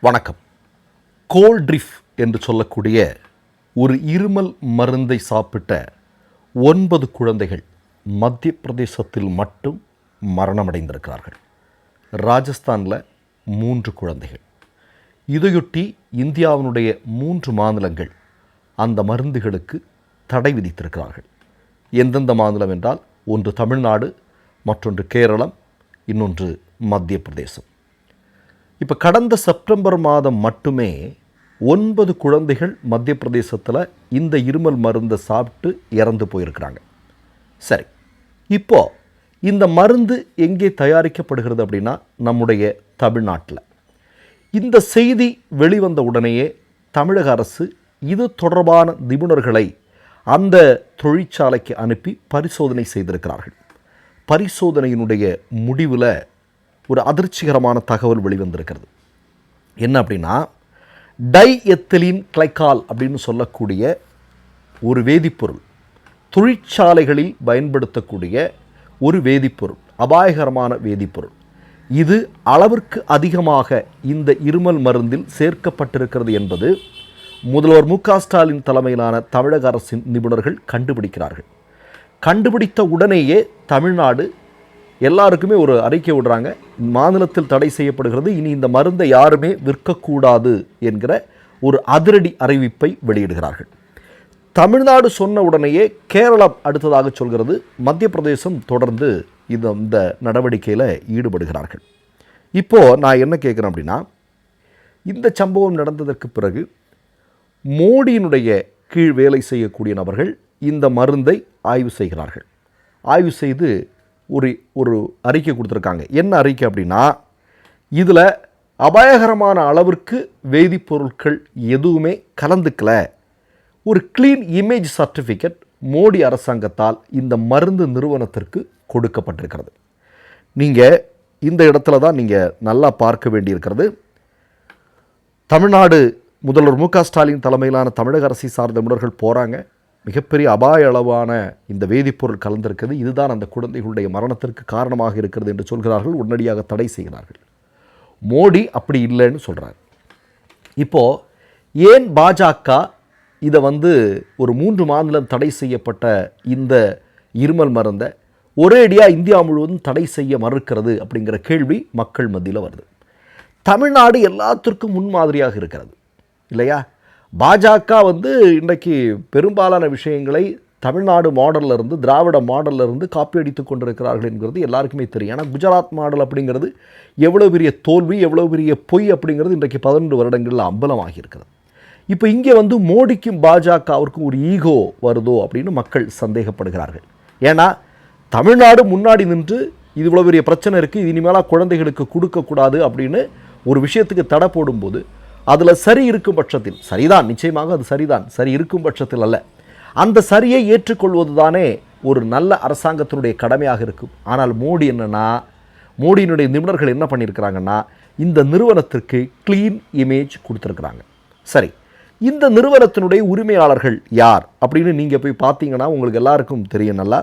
வணக்கம். கோல்ட்ரிஃப் என்று சொல்லக்கூடிய ஒரு இருமல் மருந்தை சாப்பிட்ட 9 குழந்தைகள் மத்திய பிரதேசத்தில் மட்டும் மரணமடைந்திருக்கிறார்கள். ராஜஸ்தானில் 3 குழந்தைகள். இதையொட்டி இந்தியாவினுடைய 3 மாநிலங்கள் அந்த மருந்துகளுக்கு தடை விதித்திருக்கிறார்கள். எந்தெந்த மாநிலம் என்றால், ஒன்று தமிழ்நாடு, மற்றொன்று கேரளம், இன்னொன்று மத்திய பிரதேசம். இப்போ கடந்த செப்டம்பர் மாதம் மட்டுமே 9 குழந்தைகள் மத்திய பிரதேசத்தில் இந்த இருமல் மருந்தை சாப்பிட்டு இறந்து போயிருக்கிறாங்க. சரி, இப்போது இந்த மருந்து எங்கே தயாரிக்கப்படுகிறது அப்படின்னா, நம்முடைய தமிழ்நாட்டில். இந்த செய்தி வெளிவந்த உடனேயே தமிழக அரசு இது தொடர்பான நிபுணர்களை அந்த தொழிற்சாலைக்கு அனுப்பி பரிசோதனை செய்திருக்கிறார்கள். பரிசோதனையினுடைய முடிவில் ஒரு அதிர்ச்சிகரமான தகவல் வெளிவந்திருக்கிறது. என்ன அப்படின்னா, டைஎத்திலீன் கிளைகால் அப்படின்னு சொல்லக்கூடிய ஒரு வேதிப்பொருள், தொழிற்சாலைகளில் பயன்படுத்தக்கூடிய ஒரு வேதிப்பொருள், அபாயகரமான வேதிப்பொருள். இது அளவிற்கு அதிகமாக இந்த இருமல் மருந்தில் சேர்க்கப்பட்டிருக்கிறது என்பது முதல்வர் மு.க.ஸ்டாலின் தலைமையிலான தமிழக அரசின் நிபுணர்கள் கண்டுபிடிக்கிறார்கள். கண்டுபிடித்த உடனேயே தமிழ்நாடு எல்லாருக்குமே ஒரு அறிக்கை விடுறாங்க. மாநிலத்தில் தடை செய்யப்படுகிறது, இனி இந்த மருந்தை யாருமே விற்கக்கூடாது என்கிற ஒரு அதிரடி அறிவிப்பை வெளியிடுகிறார்கள். தமிழ்நாடு சொன்ன உடனேயே கேரளம் அடுத்ததாக சொல்கிறது. மத்திய பிரதேசம் தொடர்ந்து இந்த நடவடிக்கையில் ஈடுபடுகிறார்கள். இப்போது நான் என்ன கேட்குறேன் அப்படின்னா, இந்த சம்பவம் நடந்ததற்கு பிறகு மோடியினுடைய கீழ் வேலை செய்யக்கூடிய நபர்கள் இந்த மருந்தை ஆய்வு செய்கிறார்கள். ஆய்வு செய்து ஒரு அறிக்கை கொடுத்துருக்காங்க. என்ன அறிக்கை அப்படின்னா, இதில் அபாயகரமான அளவிற்கு வேதிப்பொருட்கள் எதுவுமே கலந்துக்கல. ஒரு க்ளீன் இமேஜ் சர்டிஃபிகேட் மோடி அரசாங்கத்தால் இந்த மருந்து நிறுவனத்திற்கு கொடுக்கப்பட்டிருக்கிறது. நீங்கள் இந்த இடத்துல தான் நீங்கள் நல்லா பார்க்க வேண்டியிருக்கிறது. தமிழ்நாடு முதல்வர் மு.க.ஸ்டாலின் தலைமையிலான தமிழக அரசை சார்ந்த நிபுணர்கள் போகிறாங்க. மிகப்பெரிய அபாய அளவான இந்த வேதிப்பொருள் கலந்திருக்கிறது, இதுதான் அந்த குழந்தைகளுடைய மரணத்திற்கு காரணமாக இருக்கிறது என்று சொல்கிறார்கள். உடனடியாக தடை செய்கிறார்கள். மோடி அப்படி இல்லைன்னு சொல்கிறார். இப்போது ஏன் பாஜக இதை ஒரு 3 மாநிலம் தடை செய்யப்பட்ட இந்த இருமல் மருந்தை ஒரேடியாக இந்தியா முழுவதும் தடை செய்ய மறுக்கிறது அப்படிங்கிற கேள்வி மக்கள் மத்தியில் வருது. தமிழ்நாடு எல்லாத்திற்கும் முன்மாதிரியாக இருக்கிறது இல்லையா? பாஜக இன்றைக்கு பெரும்பாலான விஷயங்களை தமிழ்நாடு மாடலில் இருந்து, திராவிட மாடலில் இருந்து காப்பி அடித்து கொண்டிருக்கிறார்கள் என்கிறது எல்லாருக்குமே தெரியும். ஆனால் குஜராத் மாடல் அப்படிங்கிறது எவ்வளோ பெரிய தோல்வி, எவ்வளோ பெரிய பொய் அப்படிங்கிறது இன்றைக்கு 12 வருடங்களில் அம்பலமாகி இருக்கிறது. இப்போ இங்கே மோடிக்கும் பாஜகவிற்கும் ஒரு ஈகோ வருதோ அப்படின்னு மக்கள் சந்தேகப்படுகிறார்கள். ஏன்னா தமிழ்நாடு முன்னாடி நின்று இது இவ்வளோ பெரிய பிரச்சனை இருக்குது, இது இனிமேலாக குழந்தைகளுக்கு கொடுக்கக்கூடாது அப்படின்னு ஒரு விஷயத்துக்கு தடை போடும்போது, அதில் சரி இருக்கும் பட்சத்தில், சரிதான், நிச்சயமாக அது சரிதான், சரி இருக்கும் பட்சத்தில் அல்ல, அந்த சரியை ஏற்றுக்கொள்வது தானே ஒரு நல்ல அரசாங்கத்தினுடைய கடமையாக இருக்கும். ஆனால் மோடி என்னன்னா, மோடியினுடைய நிபுணர்கள் என்ன பண்ணியிருக்கிறாங்கன்னா, இந்த நிறுவனத்திற்கு க்ளீன் இமேஜ் கொடுத்துருக்குறாங்க. சரி, இந்த நிறுவனத்தினுடைய உரிமையாளர்கள் யார் அப்படின்னு நீங்கள் போய் பார்த்தீங்கன்னா உங்களுக்கு எல்லாருக்கும் தெரியும் நல்லா.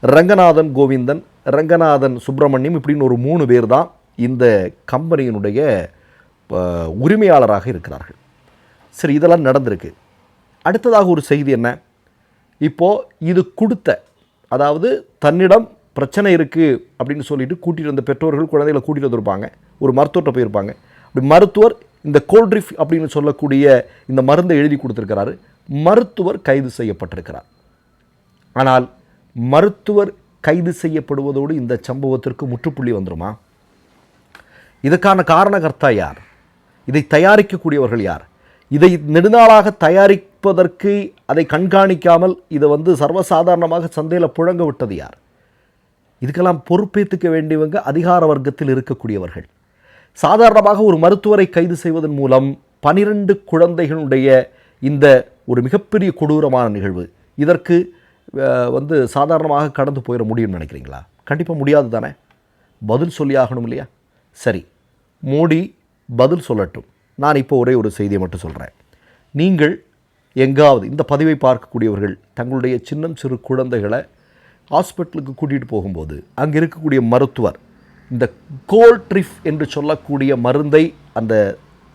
ரங்கநாதன் கோவிந்தன், ரங்கநாதன் சுப்பிரமணியம் இப்படின்னு ஒரு 3 பேர் தான் இந்த கம்பெனியினுடைய உரிமையாளராக இருக்கிறார்கள். சரி, இதெல்லாம் நடந்திருக்கு. அடுத்ததாக ஒரு செய்தி என்ன, இப்போது இது கொடுத்த, அதாவது தன்னிடம் பிரச்சனை இருக்குது அப்படின்னு சொல்லிட்டு கூட்டிகிட்டு வந்த பெற்றோர்கள் குழந்தைகளை கூட்டிகிட்டு வந்திருப்பாங்க, ஒரு மருத்துவர்கிட்ட போயிருப்பாங்க. அப்படி மருத்துவர் இந்த கோல்ட்ரிஃப் அப்படின்னு சொல்லக்கூடிய இந்த மருந்தை எழுதி கொடுத்துருக்கிறாரு. மருத்துவர் கைது செய்யப்பட்டிருக்கிறார். ஆனால் மருத்துவர் கைது செய்யப்படுவதோடு இந்த சம்பவத்திற்கு முற்றுப்புள்ளி வந்துருமா? இதுக்கான காரணகர்த்தா யார்? இதை தயாரிக்கக்கூடியவர்கள் யார்? இதை நெடுநாளாக தயாரிப்பதற்கு அதை கண்காணிக்காமல் இதை சர்வசாதாரணமாக சந்தையில் புழங்க விட்டது யார்? இதுக்கெல்லாம் பொறுப்பேற்றுக்க வேண்டியவங்க அதிகார வர்க்கத்தில் இருக்கக்கூடியவர்கள். சாதாரணமாக ஒரு மருத்துவரை கைது செய்வதன் மூலம் 12 குழந்தைகளுடைய இந்த ஒரு மிகப்பெரிய கொடூரமான நிகழ்வு, இதற்கு சாதாரணமாக கடந்து போயிட முடியும்னு நினைக்கிறீங்களா? கண்டிப்பாக முடியாது தானே. பதில் சொல்லி ஆகணும் இல்லையா? சரி, மோடி பதில் சொல்லட்டும். நான் இப்போ ஒரே ஒரு செய்தியை மட்டும் சொல்கிறேன். நீங்கள் எங்காவது இந்த பதிவை பார்க்கக்கூடியவர்கள் தங்களுடைய சின்னம் சிறு குழந்தைகளை ஹாஸ்பிட்டலுக்கு கூட்டிகிட்டு போகும்போது அங்கே இருக்கக்கூடிய மருத்துவர் இந்த கோல்ட்ரிஃப் என்று சொல்லக்கூடிய மருந்தை அந்த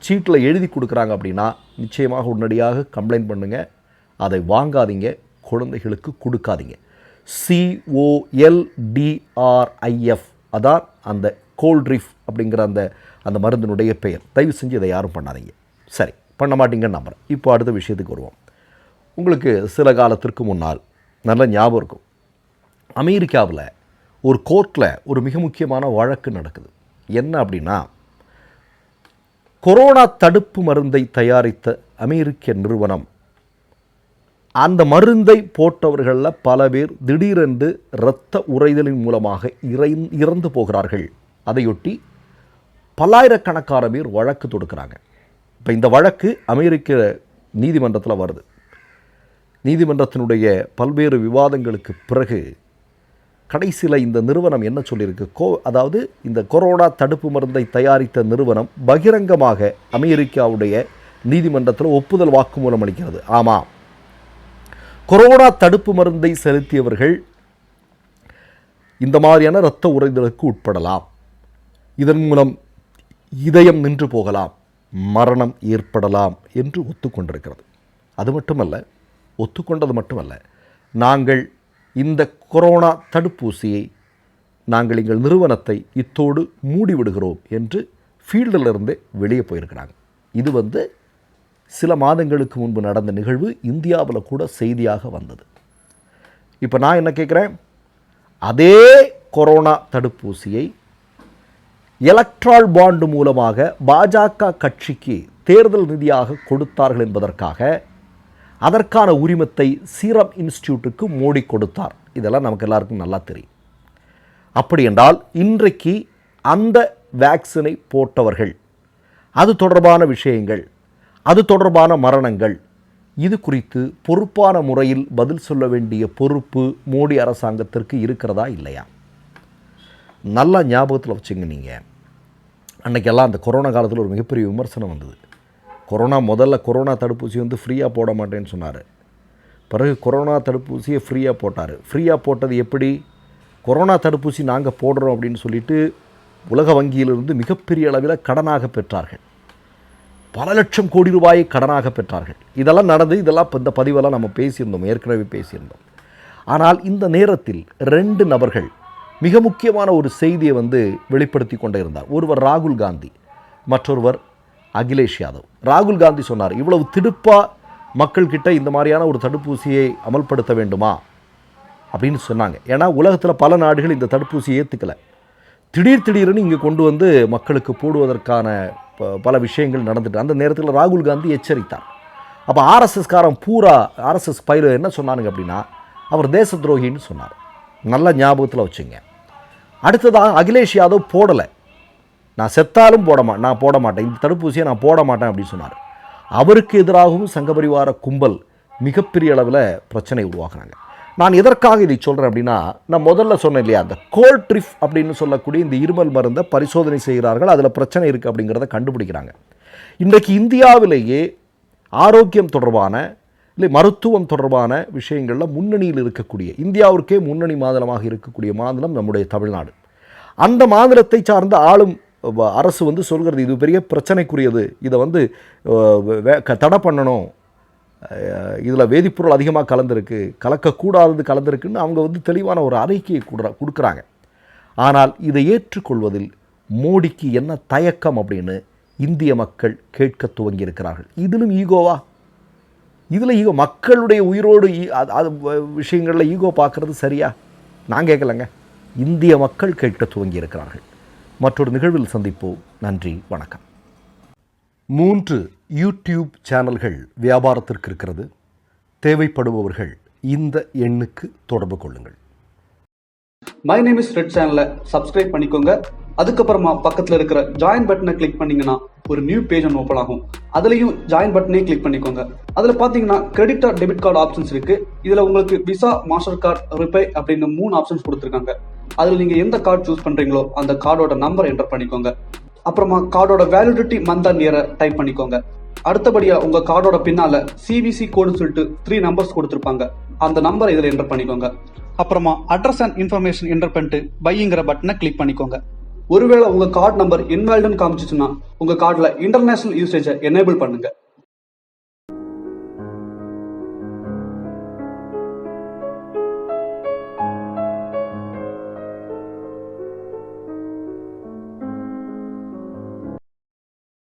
சீட்டில் எழுதி கொடுக்குறாங்க அப்படின்னா நிச்சயமாக உடனடியாக கம்ப்ளைண்ட் பண்ணுங்கள். அதை வாங்காதீங்க, குழந்தைகளுக்கு கொடுக்காதீங்க. COLDRIF அதான் அந்த கோல்ட்ரிஃப் அப்படிங்கிற அந்த மருந்தினுடைய பெயர். தயவு செஞ்சு இதை யாரும் பண்ணாதீங்க. சரி, பண்ண மாட்டீங்கன்னு நம்புகிறேன். இப்போ அடுத்த விஷயத்துக்கு வருவோம். உங்களுக்கு சில காலத்திற்கு முன்னால் நல்ல ஞாபகம் இருக்கும், அமெரிக்காவில் ஒரு கோர்ட்டில் ஒரு மிக முக்கியமான வழக்கு நடக்குது. என்ன அப்படின்னா, கொரோனா தடுப்பு மருந்தை தயாரித்த அமெரிக்க நிறுவனம், அந்த மருந்தை போட்டவர்களில் பல பேர் திடீரென்று இரத்த உறைதலின் மூலமாக இறந்து போகிறார்கள். அதையொட்டி பல்லாயிரக்கணக்கான பேர் வழக்கு தொடுக்கிறாங்க. இப்போ இந்த வழக்கு அமெரிக்க நீதிமன்றத்தில் வருது. நீதிமன்றத்தினுடைய பல்வேறு விவாதங்களுக்கு பிறகு கடைசியில் இந்த நிறுவனம் என்ன சொல்லியிருக்கு, அதாவது இந்த கொரோனா தடுப்பு மருந்தை தயாரித்த நிறுவனம் பகிரங்கமாக அமெரிக்காவுடைய நீதிமன்றத்தில் ஒப்புதல் வாக்குமூலம் அளிக்கிறது. ஆமாம், கொரோனா தடுப்பு மருந்தை செலுத்தியவர்கள் இந்த மாதிரியான இரத்த உறைதலுக்கு உட்படலாம். இதன் மூலம் இதயம் நின்று போகலாம், மரணம் ஏற்படலாம் என்று ஒத்துக்கொண்டிருக்கிறது. அது மட்டுமல்ல, ஒத்துக்கொண்டது மட்டுமல்ல, நாங்கள் இந்த கொரோனா தடுப்பூசியை நாங்கள் எங்கள் நிறுவனத்தை இத்தோடு மூடிவிடுகிறோம் என்று ஃபீல்டிலிருந்து வெளியே போயிருக்கிறாங்க. இது சில மாதங்களுக்கு முன்பு நடந்த நிகழ்வு. இந்தியாவில் கூட செய்தியாக வந்தது. இப்போ நான் என்ன கேட்குறேன், அதே கொரோனா தடுப்பூசியை எலக்ட்ரால் பாண்டு மூலமாக பாஜக கட்சிக்கு தேர்தல் நிதியாக கொடுத்தார்கள் என்பதற்காக அதற்கான உரிமத்தை சீரம் இன்ஸ்டிடியூட்டுக்கு மோடி கொடுத்தார். இதெல்லாம் நமக்கு எல்லாருக்கும் நல்லா தெரியும். அப்படி என்றால் இன்றைக்கு அந்த வேக்சினை போட்டவர்கள், அது தொடர்பான விஷயங்கள், அது தொடர்பான மரணங்கள், இது குறித்து பொறுப்பான முறையில் பதில் சொல்ல வேண்டிய பொறுப்பு மோடி அரசாங்கத்திற்கு இருக்கிறதா இல்லையா? நல்லா ஞாபகத்தில் வச்சுங்க. நீங்கள் அன்றைக்கெல்லாம் அந்த கொரோனா காலத்தில் ஒரு மிகப்பெரிய விமர்சனம் வந்தது. முதல்ல கொரோனா தடுப்பூசி ஃப்ரீயாக போட மாட்டேன்னு சொன்னார். பிறகு கொரோனா தடுப்பூசியை ஃப்ரீயாக போட்டார். ஃப்ரீயாக போட்டது எப்படி? கொரோனா தடுப்பூசி நாங்கள் போடுறோம் அப்படின்னு சொல்லிட்டு உலக வங்கியிலிருந்து மிகப்பெரிய அளவில் கடனாக பெற்றார்கள். பல லட்சம் கோடி ரூபாயை கடனாக பெற்றார்கள். இதெல்லாம் நடந்து, இதெல்லாம் இந்த பதிவெல்லாம் நம்ம பேசியிருந்தோம், ஏற்கனவே பேசியிருந்தோம். ஆனால் இந்த நேரத்தில் 2 நபர்கள் மிக முக்கியமான ஒரு செய்தியை வெளிப்படுத்தி கொண்டே இருந்தார். ஒருவர் ராகுல் காந்தி, மற்றொருவர் அகிலேஷ் யாதவ். ராகுல் காந்தி சொன்னார், இவ்வளவு திடுப்பாக மக்கள்கிட்ட இந்த மாதிரியான ஒரு தடுப்பூசியை அமல்படுத்த வேண்டுமா அப்படின்னு சொன்னாங்க. ஏன்னா உலகத்தில் பல நாடுகள் இந்த தடுப்பூசியை ஏற்றுக்கலை. திடீர்னு இங்கே கொண்டு மக்களுக்கு போடுவதற்கான பல விஷயங்கள் நடந்துட்டு அந்த நேரத்தில் ராகுல் காந்தி எச்சரித்தார். அப்போ ஆர்எஸ்எஸ் பயிர் என்ன சொன்னானுங்க அப்படின்னா, அவர் தேச துரோகின்னு சொன்னார். நல்ல ஞாபகத்தில் வச்சுங்க. அடுத்ததாக அகிலேஷ் யாதவ் போடலை. நான் செத்தாலும் நான் போட மாட்டேன், இந்த தடுப்பூசியை நான் போட மாட்டேன் அப்படின்னு சொன்னார். அவருக்கு எதிராகவும் சங்கபரிவார கும்பல் மிகப்பெரிய அளவில் பிரச்சனை உருவாக்குறாங்க. நான் எதற்காக இதை சொல்கிறேன் அப்படின்னா, நான் முதல்ல சொன்னேன் இல்லையா, அந்த கோல்ட்ரிஃப் அப்படின்னு சொல்லக்கூடிய இந்த இருமல் மருந்தை பரிசோதனை செய்கிறார்கள், அதில் பிரச்சனை இருக்குது அப்படிங்கிறத கண்டுபிடிக்கிறாங்க. இன்றைக்கு இந்தியாவிலேயே ஆரோக்கியம் தொடர்பான இல்லை மருத்துவம் தொடர்பான விஷயங்களில் முன்னணியில் இருக்கக்கூடிய, இந்தியாவிற்கே முன்னணி மாநிலமாக இருக்கக்கூடிய மாநிலம் நம்முடைய தமிழ்நாடு. அந்த மாநிலத்தை சார்ந்த ஆளும் அரசு சொல்கிறது, இது பெரிய பிரச்சனைக்குரியது, இதை தடை பண்ணணும், இதில் வேதிப்பொருள் அதிகமாக கலக்கக்கூடாதது கலந்துருக்குன்னு அவங்க தெளிவான ஒரு அறிக்கையை கொடுக்குறாங்க. ஆனால் இதை ஏற்றுக்கொள்வதில் மோடிக்கு என்ன தயக்கம் அப்படின்னு இந்திய மக்கள் கேட்க துவங்கியிருக்கிறார்கள். இதிலும் ஈகோவா? இதில் ஈகோ, மக்களுடைய உயிரோடு விஷயங்களில் ஈகோ பார்க்குறது சரியா? நான் கேட்கலைங்க, இந்திய மக்கள் கேட்க துவங்கியிருக்கிறார்கள். மற்றொரு நிகழ்வில் சந்திப்போம். நன்றி, வணக்கம். 3 யூடியூப் சேனல்கள் வியாபாரத்திற்கு இருக்கிறது. தேவைப்படுபவர்கள் இந்த எண்ணுக்கு தொடர்பு கொள்ளுங்கள். மை நேம் இஸ் ரெட் சேனலை சப்ஸ்கிரைப் பண்ணிக்கோங்க. அதுக்கப்புறமா பக்கத்தில் இருக்கிற ஜாயின் பட்டனை கிளிக் பண்ணீங்கன்னா ஒரு நியூ பேஜ் ஒன்று ஓப்பன் ஆகும். அதுலேயும் ஜாயின் பட்டனே கிளிக் பண்ணிக்கோங்க. அதில் பார்த்தீங்கன்னா credit R debit card options இருக்கு. இதில் உங்களுக்கு விசா, மாஸ்டர் கார்டு, ரிப்பே அப்படின்னு 3 ஆப்ஷன்ஸ் கொடுத்துருக்காங்க. அதில் நீங்கள் எந்த கார்டு சூஸ் பண்ணுறீங்களோ அந்த கார்டோட நம்பர் என்டர் பண்ணிக்கோங்க. அப்புறமா கார்டோட வேலிடிட்டி மந்த் அண்ட் இயரை டைப் பண்ணிக்கோங்க. அடுத்தபடியா உங்க கார்டோட பின்னால சிவிசி கோடுன்னு சொல்லிட்டு 3 நம்பர்ஸ் கொடுத்துருப்பாங்க. அந்த நம்பரை இதில் என்டர் பண்ணிக்கோங்க. அப்புறமா அட்ரஸ் அண்ட் இன்ஃபர்மேஷன் என்டர் பண்ணிட்டு பைங்கிற பட்டனை கிளிக் பண்ணிக்கோங்க. ஒருவேளை உங்க கார்டு நம்பர் இன்வாலிட்னு காமிச்சிச்சுன்னா உங்க கார்டுல இன்டர்நேஷனல் யூசேஜை எனேபிள் பண்ணுங்க.